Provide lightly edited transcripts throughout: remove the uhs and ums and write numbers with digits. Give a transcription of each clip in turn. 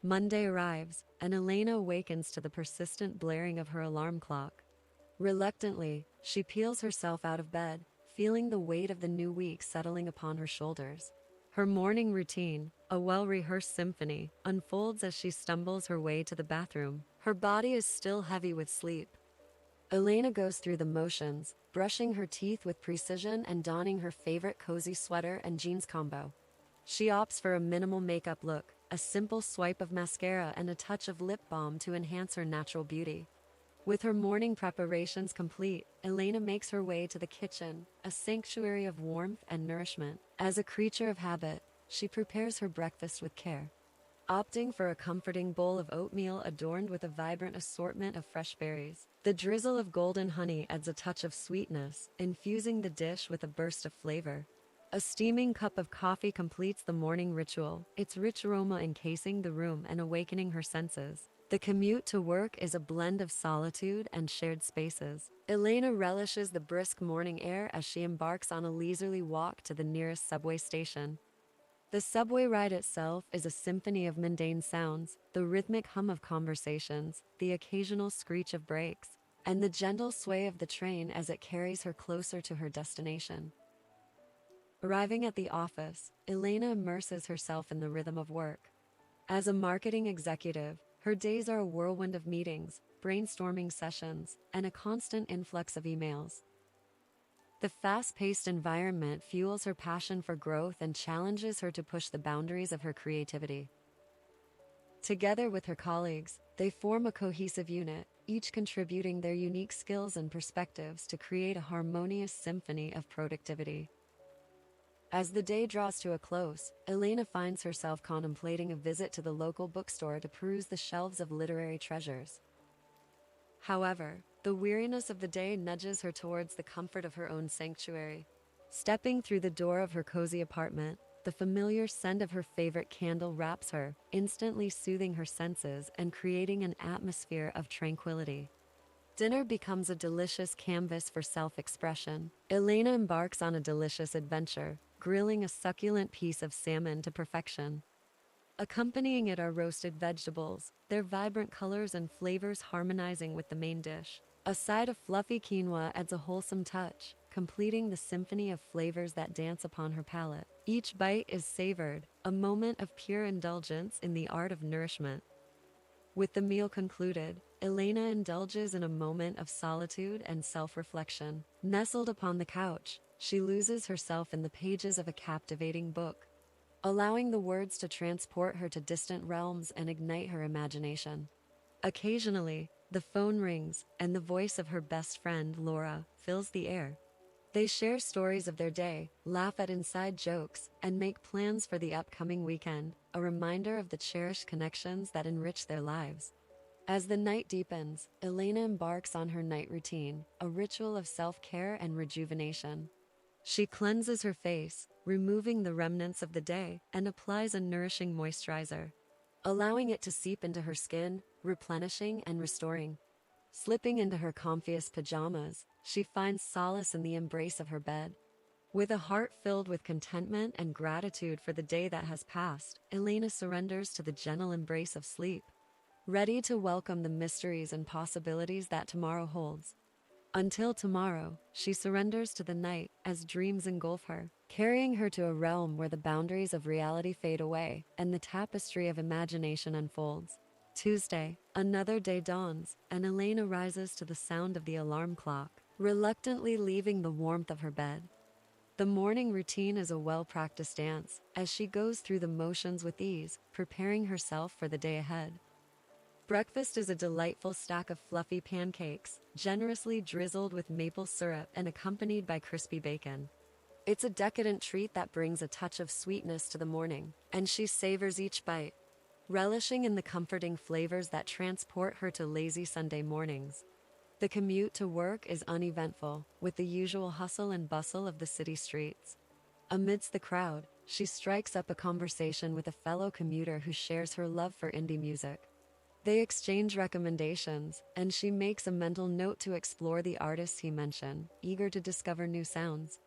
Monday arrives, and Elaina awakens to the persistent blaring of her alarm clock. Reluctantly, she peels herself out of bed, feeling the weight of the new week settling upon her shoulders. Her morning routine, a well-rehearsed symphony, unfolds as she stumbles her way to the bathroom. Her body is still heavy with sleep. Elaina goes through the motions, brushing her teeth with precision and donning her favorite cozy sweater and jeans combo. She opts for a minimal makeup look, a simple swipe of mascara and a touch of lip balm to enhance her natural beauty. With her morning preparations complete, Elaina makes her way to the kitchen, a sanctuary of warmth and nourishment. As a creature of habit, she prepares her breakfast with care, opting for a comforting bowl of oatmeal adorned with a vibrant assortment of fresh berries. The drizzle of golden honey adds a touch of sweetness, infusing the dish with a burst of flavor. A steaming cup of coffee completes the morning ritual, its rich aroma encasing the room and awakening her senses. The commute to work is a blend of solitude and shared spaces. Elaina relishes the brisk morning air as she embarks on a leisurely walk to the nearest subway station. The subway ride itself is a symphony of mundane sounds, the rhythmic hum of conversations, the occasional screech of brakes, and the gentle sway of the train as it carries her closer to her destination. Arriving at the office, Elaina immerses herself in the rhythm of work. As a marketing executive, her days are a whirlwind of meetings, brainstorming sessions, and a constant influx of emails. The fast-paced environment fuels her passion for growth and challenges her to push the boundaries of her creativity. Together with her colleagues, they form a cohesive unit, each contributing their unique skills and perspectives to create a harmonious symphony of productivity. As the day draws to a close, Elaina finds herself contemplating a visit to the local bookstore to peruse the shelves of literary treasures. However, the weariness of the day nudges her towards the comfort of her own sanctuary. Stepping through the door of her cozy apartment, the familiar scent of her favorite candle wraps her, instantly soothing her senses and creating an atmosphere of tranquility. Dinner becomes a delicious canvas for self-expression. Elaina embarks on a delicious adventure, grilling a succulent piece of salmon to perfection. Accompanying it are roasted vegetables, their vibrant colors and flavors harmonizing with the main dish. A side of fluffy quinoa adds a wholesome touch, completing the symphony of flavors that dance upon her palate. Each bite is savored, a moment of pure indulgence in the art of nourishment. With the meal concluded, Elaina indulges in a moment of solitude and self-reflection. Nestled upon the couch, she loses herself in the pages of a captivating book, allowing the words to transport her to distant realms and ignite her imagination. Occasionally, the phone rings, and the voice of her best friend, Laura, fills the air. They share stories of their day, laugh at inside jokes, and make plans for the upcoming weekend, a reminder of the cherished connections that enrich their lives. As the night deepens, Elaina embarks on her night routine, a ritual of self-care and rejuvenation. She cleanses her face, removing the remnants of the day, and applies a nourishing moisturizer, allowing it to seep into her skin, replenishing and restoring. Slipping into her comfiest pajamas, she finds solace in the embrace of her bed. With a heart filled with contentment and gratitude for the day that has passed, Elaina surrenders to the gentle embrace of sleep, ready to welcome the mysteries and possibilities that tomorrow holds. Until tomorrow, she surrenders to the night as dreams engulf her, carrying her to a realm where the boundaries of reality fade away and the tapestry of imagination unfolds. Tuesday, another day dawns, and Elaina rises to the sound of the alarm clock, reluctantly leaving the warmth of her bed. The morning routine is a well-practiced dance, as she goes through the motions with ease, preparing herself for the day ahead. Breakfast is a delightful stack of fluffy pancakes, generously drizzled with maple syrup and accompanied by crispy bacon. It's a decadent treat that brings a touch of sweetness to the morning, and she savors each bite, relishing in the comforting flavors that transport her to lazy Sunday mornings. The commute to work is uneventful, with the usual hustle and bustle of the city streets. Amidst the crowd, she strikes up a conversation with a fellow commuter who shares her love for indie music. They exchange recommendations, and she makes a mental note to explore the artists he mentioned, eager to discover new sounds.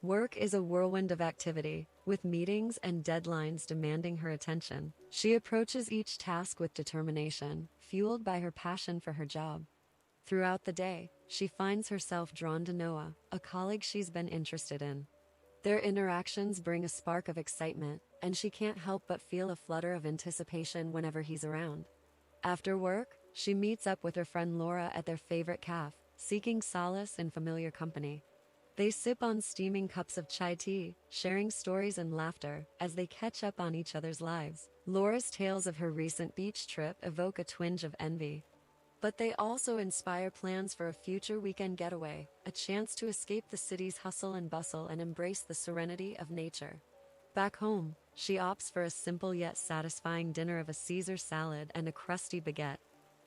Work is a whirlwind of activity, with meetings and deadlines demanding her attention. She approaches each task with determination, fueled by her passion for her job. Throughout the day, she finds herself drawn to Noah, a colleague she's been interested in. Their interactions bring a spark of excitement, and she can't help but feel a flutter of anticipation whenever he's around. After work, she meets up with her friend Laura at their favorite cafe, seeking solace in familiar company. They sip on steaming cups of chai tea, sharing stories and laughter as they catch up on each other's lives. Laura's tales of her recent beach trip evoke a twinge of envy, but they also inspire plans for a future weekend getaway, a chance to escape the city's hustle and bustle and embrace the serenity of nature. Back home, she opts for a simple yet satisfying dinner of a Caesar salad and a crusty baguette.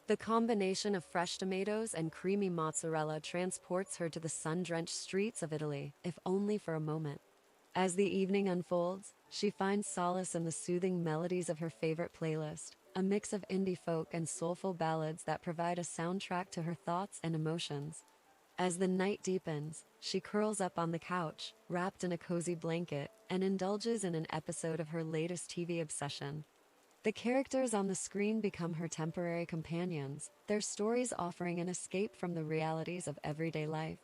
The combination of fresh tomatoes and creamy mozzarella transports her to the sun-drenched streets of Italy, if only for a moment. As the evening unfolds, she finds solace in the soothing melodies of her favorite playlist, a mix of indie folk and soulful ballads that provide a soundtrack to her thoughts and emotions. As the night deepens, she curls up on the couch, wrapped in a cozy blanket, and indulges in an episode of her latest TV obsession. The characters on the screen become her temporary companions, their stories offering an escape from the realities of everyday life.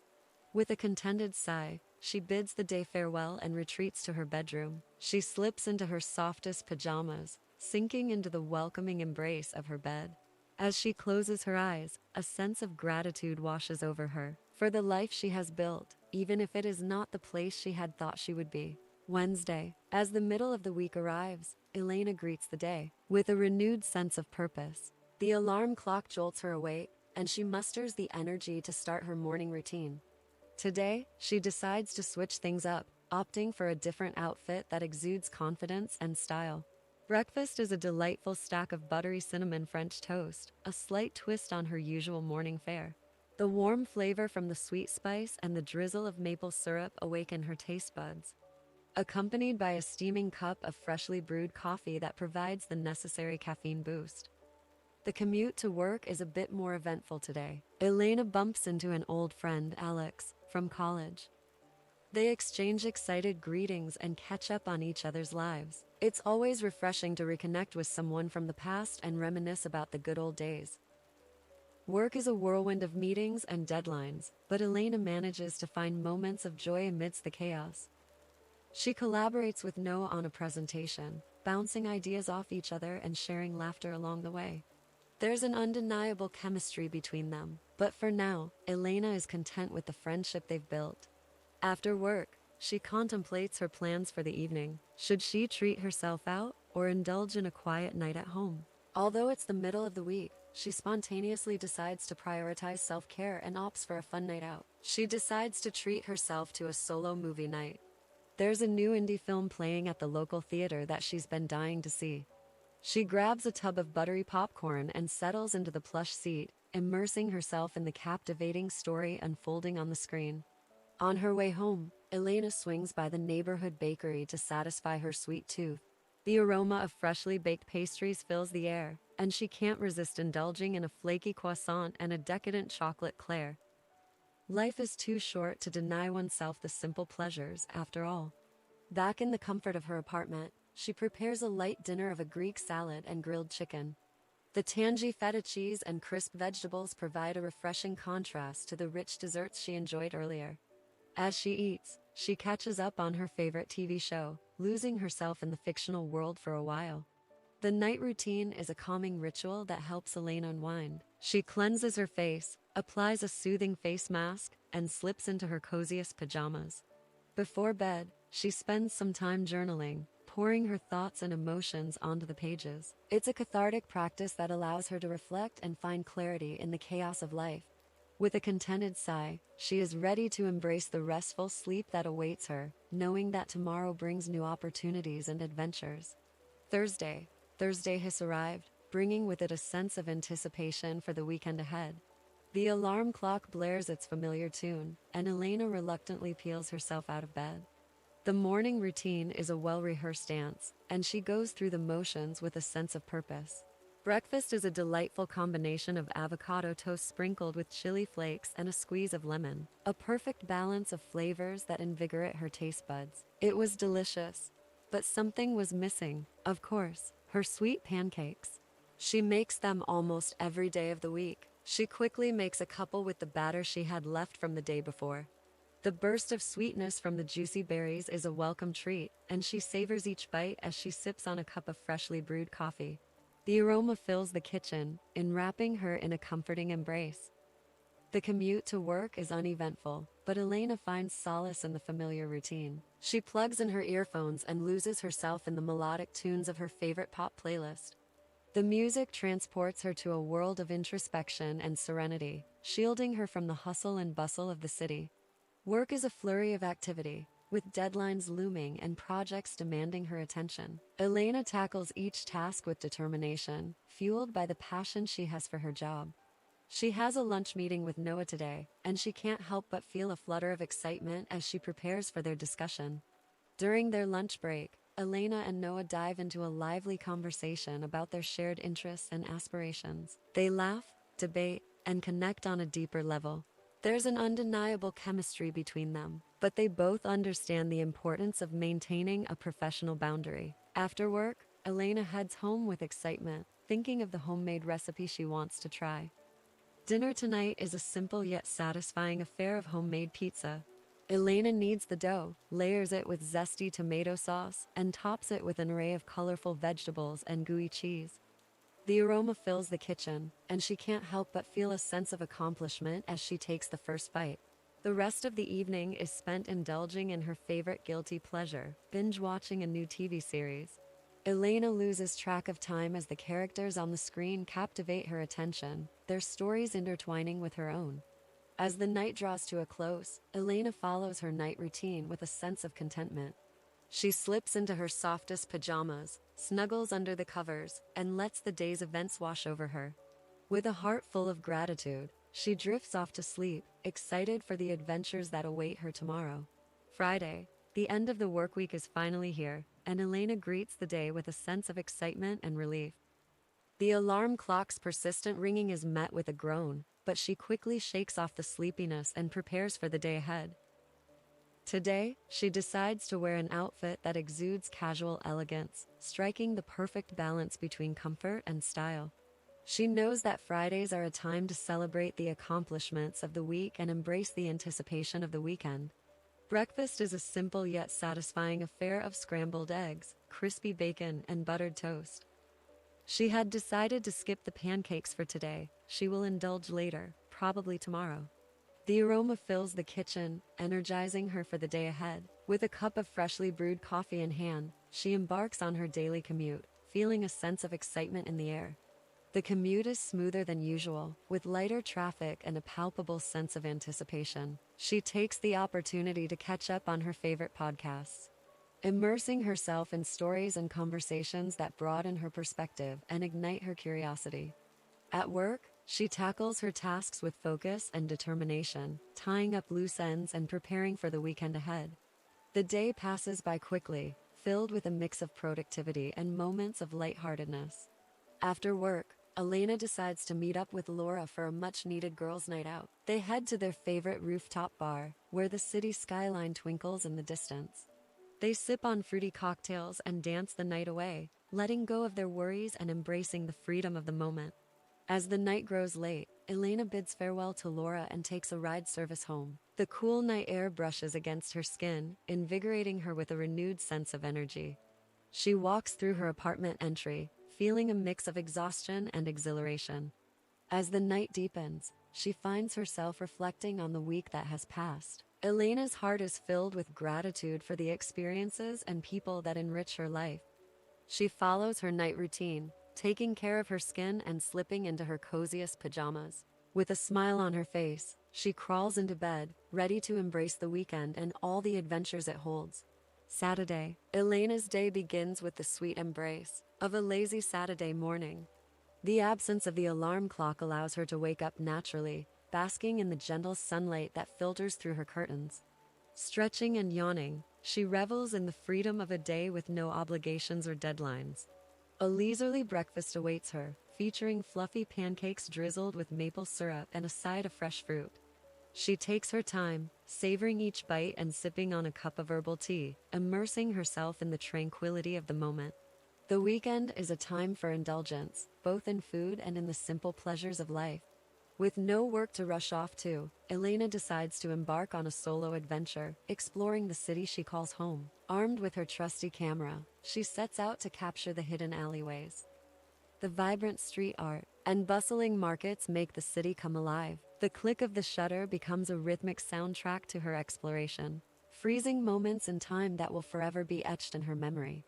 With a contented sigh, she bids the day farewell and retreats to her bedroom. She slips into her softest pajamas, sinking into the welcoming embrace of her bed. As she closes her eyes, a sense of gratitude washes over her for the life she has built, even if it is not the place she had thought she would be. Wednesday, as the middle of the week arrives, Elaina greets the day with a renewed sense of purpose. The alarm clock jolts her awake, and she musters the energy to start her morning routine. Today, she decides to switch things up, opting for a different outfit that exudes confidence and style. Breakfast is a delightful stack of buttery cinnamon French toast, a slight twist on her usual morning fare. The warm flavor from the sweet spice and the drizzle of maple syrup awaken her taste buds, accompanied by a steaming cup of freshly brewed coffee that provides the necessary caffeine boost. The commute to work is a bit more eventful today. Elaina bumps into an old friend, Alex, from college. They exchange excited greetings and catch up on each other's lives. It's always refreshing to reconnect with someone from the past and reminisce about the good old days. Work is a whirlwind of meetings and deadlines, but Elaina manages to find moments of joy amidst the chaos. She collaborates with Noah on a presentation, bouncing ideas off each other and sharing laughter along the way. There's an undeniable chemistry between them, but for now, Elaina is content with the friendship they've built. After work, she contemplates her plans for the evening. Should she treat herself out or indulge in a quiet night at home? Although it's the middle of the week, she spontaneously decides to prioritize self-care and opts for a fun night out. She decides to treat herself to a solo movie night. There's a new indie film playing at the local theater that she's been dying to see. She grabs a tub of buttery popcorn and settles into the plush seat, immersing herself in the captivating story unfolding on the screen. On her way home, Elaina swings by the neighborhood bakery to satisfy her sweet tooth. The aroma of freshly baked pastries fills the air, and she can't resist indulging in a flaky croissant and a decadent chocolate eclair. Life is too short to deny oneself the simple pleasures, after all. Back in the comfort of her apartment, she prepares a light dinner of a Greek salad and grilled chicken. The tangy feta cheese and crisp vegetables provide a refreshing contrast to the rich desserts she enjoyed earlier. As she eats, she catches up on her favorite TV show, losing herself in the fictional world for a while. The night routine is a calming ritual that helps Elaina unwind. She cleanses her face, applies a soothing face mask, and slips into her coziest pajamas. Before bed, she spends some time journaling, pouring her thoughts and emotions onto the pages. It's a cathartic practice that allows her to reflect and find clarity in the chaos of life. With a contented sigh, she is ready to embrace the restful sleep that awaits her, knowing that tomorrow brings new opportunities and adventures. Thursday has arrived, bringing with it a sense of anticipation for the weekend ahead. The alarm clock blares its familiar tune, and Elaina reluctantly peels herself out of bed. The morning routine is a well-rehearsed dance, and she goes through the motions with a sense of purpose. Breakfast is a delightful combination of avocado toast sprinkled with chili flakes and a squeeze of lemon, a perfect balance of flavors that invigorate her taste buds. It was delicious, but something was missing. Of course, her sweet pancakes. She makes them almost every day of the week. She quickly makes a couple with the batter she had left from the day before. The burst of sweetness from the juicy berries is a welcome treat, and she savors each bite as she sips on a cup of freshly brewed coffee. The aroma fills the kitchen, enwrapping her in a comforting embrace. The commute to work is uneventful, but Elaina finds solace in the familiar routine. She plugs in her earphones and loses herself in the melodic tunes of her favorite pop playlist. The music transports her to a world of introspection and serenity, shielding her from the hustle and bustle of the city. Work is a flurry of activity, with deadlines looming and projects demanding her attention. Elaina tackles each task with determination, fueled by the passion she has for her job. She has a lunch meeting with Noah today, and she can't help but feel a flutter of excitement as she prepares for their discussion. During their lunch break, Elaina and Noah dive into a lively conversation about their shared interests and aspirations. They laugh, debate, and connect on a deeper level. There's an undeniable chemistry between them, but they both understand the importance of maintaining a professional boundary. After work, Elaina heads home with excitement, thinking of the homemade recipe she wants to try. Dinner tonight is a simple yet satisfying affair of homemade pizza. Elaina kneads the dough, layers it with zesty tomato sauce, and tops it with an array of colorful vegetables and gooey cheese. The aroma fills the kitchen, and she can't help but feel a sense of accomplishment as she takes the first bite. The rest of the evening is spent indulging in her favorite guilty pleasure, binge-watching a new TV series. Elaina loses track of time as the characters on the screen captivate her attention, their stories intertwining with her own. As the night draws to a close, Elaina follows her night routine with a sense of contentment. She slips into her softest pajamas, snuggles under the covers, and lets the day's events wash over her. With a heart full of gratitude, she drifts off to sleep, excited for the adventures that await her tomorrow. Friday, the end of the work week is finally here, and Elaina greets the day with a sense of excitement and relief. The alarm clock's persistent ringing is met with a groan, but she quickly shakes off the sleepiness and prepares for the day ahead. Today, she decides to wear an outfit that exudes casual elegance, striking the perfect balance between comfort and style. She knows that Fridays are a time to celebrate the accomplishments of the week and embrace the anticipation of the weekend. Breakfast is a simple yet satisfying affair of scrambled eggs, crispy bacon, and buttered toast. She had decided to skip the pancakes for today. She will indulge later, probably tomorrow. The aroma fills the kitchen, energizing her for the day ahead. With a cup of freshly brewed coffee in hand, she embarks on her daily commute, feeling a sense of excitement in the air. The commute is smoother than usual, with lighter traffic and a palpable sense of anticipation. She takes the opportunity to catch up on her favorite podcasts, immersing herself in stories and conversations that broaden her perspective and ignite her curiosity. At work, she tackles her tasks with focus and determination, tying up loose ends and preparing for the weekend ahead. The day passes by quickly, filled with a mix of productivity and moments of lightheartedness. After work, Elaina decides to meet up with Laura for a much-needed girls' night out. They head to their favorite rooftop bar, where the city skyline twinkles in the distance. They sip on fruity cocktails and dance the night away, letting go of their worries and embracing the freedom of the moment. As the night grows late, Elaina bids farewell to Laura and takes a ride service home. The cool night air brushes against her skin, invigorating her with a renewed sense of energy. She walks through her apartment entry, feeling a mix of exhaustion and exhilaration. As the night deepens, she finds herself reflecting on the week that has passed. Elena's heart is filled with gratitude for the experiences and people that enrich her life. She follows her night routine, taking care of her skin and slipping into her coziest pajamas. With a smile on her face, she crawls into bed, ready to embrace the weekend and all the adventures it holds. Saturday. Elena's day begins with the sweet embrace of a lazy Saturday morning. The absence of the alarm clock allows her to wake up naturally, basking in the gentle sunlight that filters through her curtains. Stretching and yawning, she revels in the freedom of a day with no obligations or deadlines. A leisurely breakfast awaits her, featuring fluffy pancakes drizzled with maple syrup and a side of fresh fruit. She takes her time, savoring each bite and sipping on a cup of herbal tea, immersing herself in the tranquility of the moment. The weekend is a time for indulgence, both in food and in the simple pleasures of life. With no work to rush off to, Elaina decides to embark on a solo adventure, exploring the city she calls home. Armed with her trusty camera, she sets out to capture the hidden alleyways. The vibrant street art and bustling markets make the city come alive. The click of the shutter becomes a rhythmic soundtrack to her exploration, freezing moments in time that will forever be etched in her memory.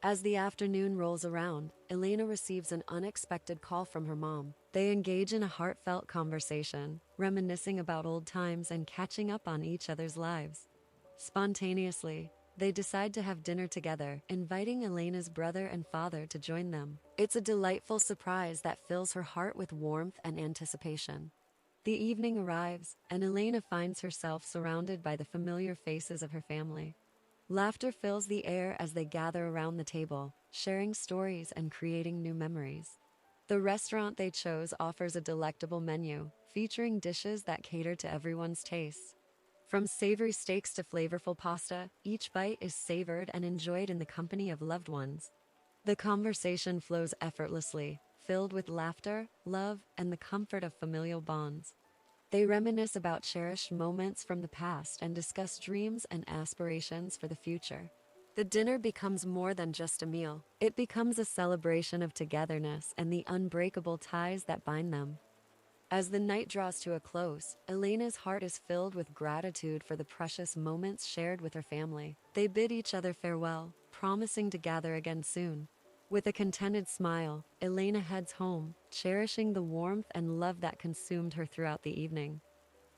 As the afternoon rolls around, Elaina receives an unexpected call from her mom. They engage in a heartfelt conversation, reminiscing about old times and catching up on each other's lives. Spontaneously, they decide to have dinner together, inviting Elena's brother and father to join them. It's a delightful surprise that fills her heart with warmth and anticipation. The evening arrives, and Elaina finds herself surrounded by the familiar faces of her family. Laughter fills the air as they gather around the table, sharing stories and creating new memories. The restaurant they chose offers a delectable menu, featuring dishes that cater to everyone's tastes. From savory steaks to flavorful pasta, each bite is savored and enjoyed in the company of loved ones. The conversation flows effortlessly, filled with laughter, love, and the comfort of familial bonds. They reminisce about cherished moments from the past and discuss dreams and aspirations for the future. The dinner becomes more than just a meal. It becomes a celebration of togetherness and the unbreakable ties that bind them. As the night draws to a close, Elena's heart is filled with gratitude for the precious moments shared with her family. They bid each other farewell, promising to gather again soon. With a contented smile, Elaina heads home, cherishing the warmth and love that consumed her throughout the evening.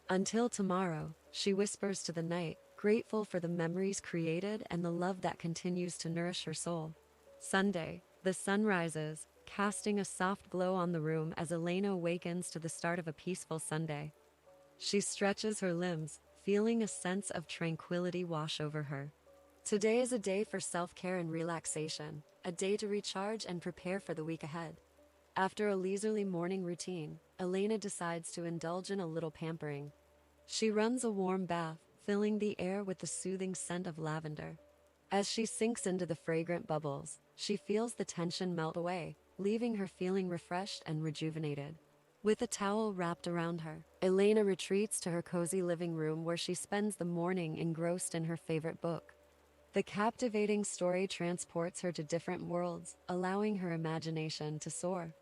Until tomorrow, she whispers to the night, grateful for the memories created and the love that continues to nourish her soul. Sunday, the sun rises, casting a soft glow on the room as Elaina awakens to the start of a peaceful Sunday. She stretches her limbs, feeling a sense of tranquility wash over her. Today is a day for self-care and relaxation, a day to recharge and prepare for the week ahead. After a leisurely morning routine, Elaina decides to indulge in a little pampering. She runs a warm bath, filling the air with the soothing scent of lavender. As she sinks into the fragrant bubbles, she feels the tension melt away, leaving her feeling refreshed and rejuvenated. With a towel wrapped around her, Elaina retreats to her cozy living room where she spends the morning engrossed in her favorite book. The captivating story transports her to different worlds, allowing her imagination to soar.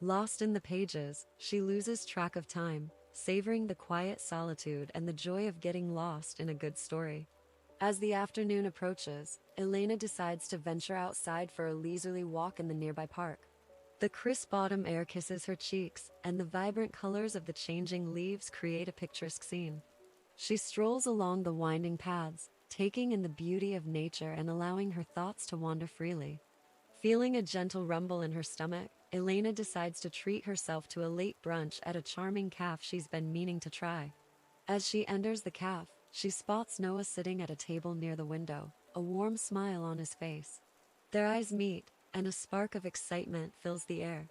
Lost in the pages, she loses track of time, savoring the quiet solitude and the joy of getting lost in a good story. As the afternoon approaches, Elaina decides to venture outside for a leisurely walk in the nearby park. The crisp autumn air kisses her cheeks, and the vibrant colors of the changing leaves create a picturesque scene. She strolls along the winding paths, taking in the beauty of nature and allowing her thoughts to wander freely. Feeling a gentle rumble in her stomach, Elaina decides to treat herself to a late brunch at a charming cafe she's been meaning to try. As she enters the cafe, she spots Noah sitting at a table near the window, a warm smile on his face. Their eyes meet, and a spark of excitement fills the air.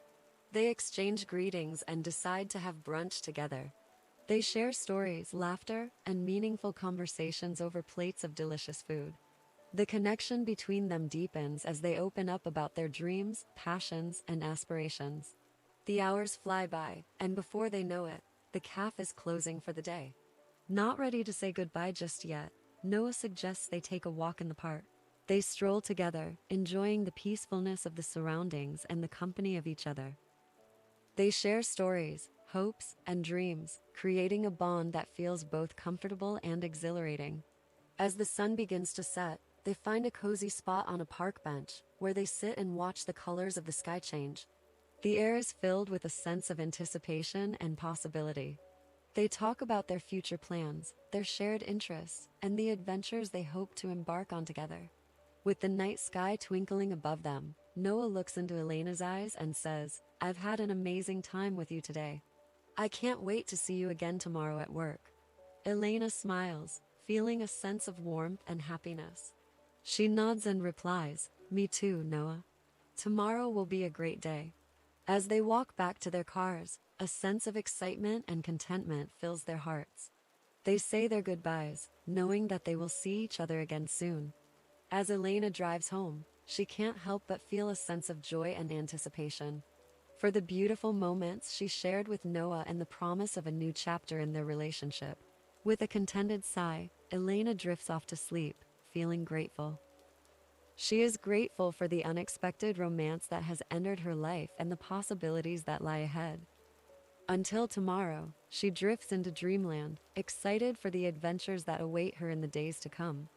They exchange greetings and decide to have brunch together. They share stories, laughter, and meaningful conversations over plates of delicious food. The connection between them deepens as they open up about their dreams, passions, and aspirations. The hours fly by, and before they know it, the cafe is closing for the day. Not ready to say goodbye just yet, Noah suggests they take a walk in the park. They stroll together, enjoying the peacefulness of the surroundings and the company of each other. They share stories, hopes, and dreams, creating a bond that feels both comfortable and exhilarating. As the sun begins to set, they find a cozy spot on a park bench, where they sit and watch the colors of the sky change. The air is filled with a sense of anticipation and possibility. They talk about their future plans, their shared interests, and the adventures they hope to embark on together. With the night sky twinkling above them, Noah looks into Elena's eyes and says, "I've had an amazing time with you today. I can't wait to see you again tomorrow at work." Elaina smiles, feeling a sense of warmth and happiness. She nods and replies, "Me too, Noah. Tomorrow will be a great day." As they walk back to their cars, a sense of excitement and contentment fills their hearts. They say their goodbyes, knowing that they will see each other again soon. As Elaina drives home, she can't help but feel a sense of joy and anticipation for the beautiful moments she shared with Noah and the promise of a new chapter in their relationship. With a contented sigh, Elaina drifts off to sleep, feeling grateful. She is grateful for the unexpected romance that has entered her life and the possibilities that lie ahead. Until tomorrow, she drifts into dreamland, excited for the adventures that await her in the days to come.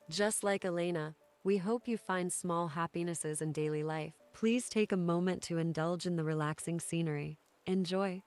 Just like Elaina, we hope you find small happinesses in daily life. Please take a moment to indulge in the relaxing scenery. Enjoy.